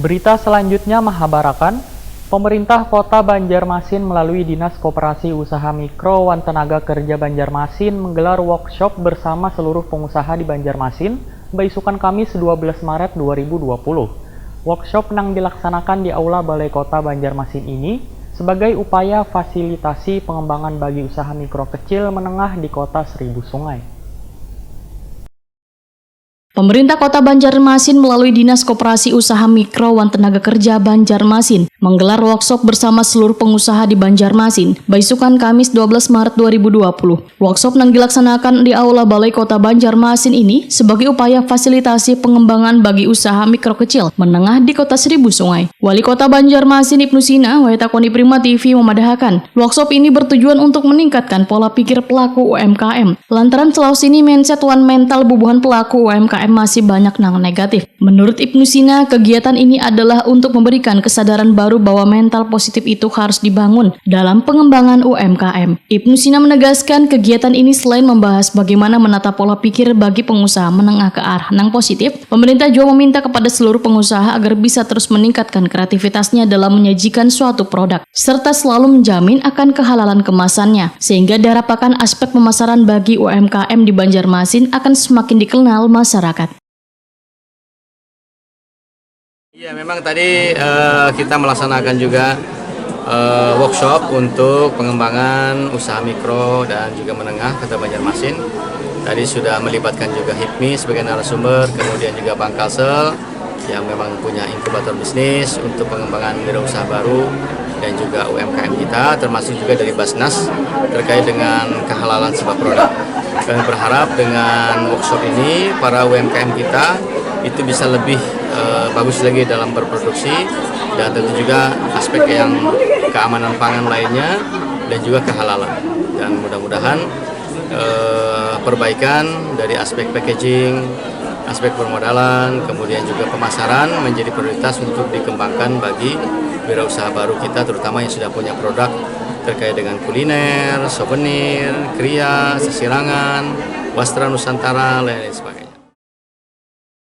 Berita selanjutnya Mahabarakan, pemerintah Kota Banjarmasin melalui Dinas Koperasi Usaha Mikro Wan Tenaga Kerja Banjarmasin menggelar workshop bersama seluruh pengusaha di Banjarmasin, beisukan Kamis 12 Maret 2020. Workshop yang dilaksanakan di Aula Balai Kota Banjarmasin ini sebagai upaya fasilitasi pengembangan bagi usaha mikro kecil menengah di Kota Seribu Sungai. Pemerintah Kota Banjarmasin melalui Dinas Koperasi Usaha Mikro Wan Tenaga Kerja Banjarmasin menggelar workshop bersama seluruh pengusaha di Banjarmasin, beisukan Kamis 12 Maret 2020. Workshop yang dilaksanakan di Aula Balai Kota Banjarmasin ini sebagai upaya fasilitasi pengembangan bagi usaha mikro kecil menengah di Kota Seribu Sungai. Wali Kota Banjarmasin Ibnu Sina, Wahetakoni Prima TV memadahkan, workshop ini bertujuan untuk meningkatkan pola pikir pelaku UMKM. Lantaran selalu sini mindset mental bubuhan pelaku UMKM masih banyak yang negatif. Menurut Ibnu Sina, kegiatan ini adalah untuk memberikan kesadaran baru bahwa mental positif itu harus dibangun dalam pengembangan UMKM. Ibnu Sina menegaskan kegiatan ini selain membahas bagaimana menata pola pikir bagi pengusaha menengah ke arah yang positif, pemerintah juga meminta kepada seluruh pengusaha agar bisa terus meningkatkan kreativitasnya dalam menyajikan suatu produk, serta selalu menjamin akan kehalalan kemasannya, sehingga diharapkan aspek pemasaran bagi UMKM di Banjarmasin akan semakin dikenal masyarakat. Ya, memang tadi kita melaksanakan juga workshop untuk pengembangan usaha mikro dan juga menengah Kota Banjarmasin. Tadi sudah melibatkan juga HIPMI sebagai narasumber, kemudian juga Bank Kalsel yang memang punya inkubator bisnis untuk pengembangan wirausaha baru dan juga UMKM kita, termasuk juga dari Basnas terkait dengan kehalalan sebuah produk. Kami berharap dengan workshop ini para UMKM kita itu bisa lebih bagus lagi dalam berproduksi, dan tentu juga aspek yang keamanan pangan lainnya dan juga kehalalan. Dan mudah-mudahan perbaikan dari aspek packaging, aspek permodalan, kemudian juga pemasaran menjadi prioritas untuk dikembangkan bagi wirausaha baru kita, terutama yang sudah punya produk terkait dengan kuliner, souvenir, kriya, sesirangan, wastra Nusantara, lain-lain sebagainya.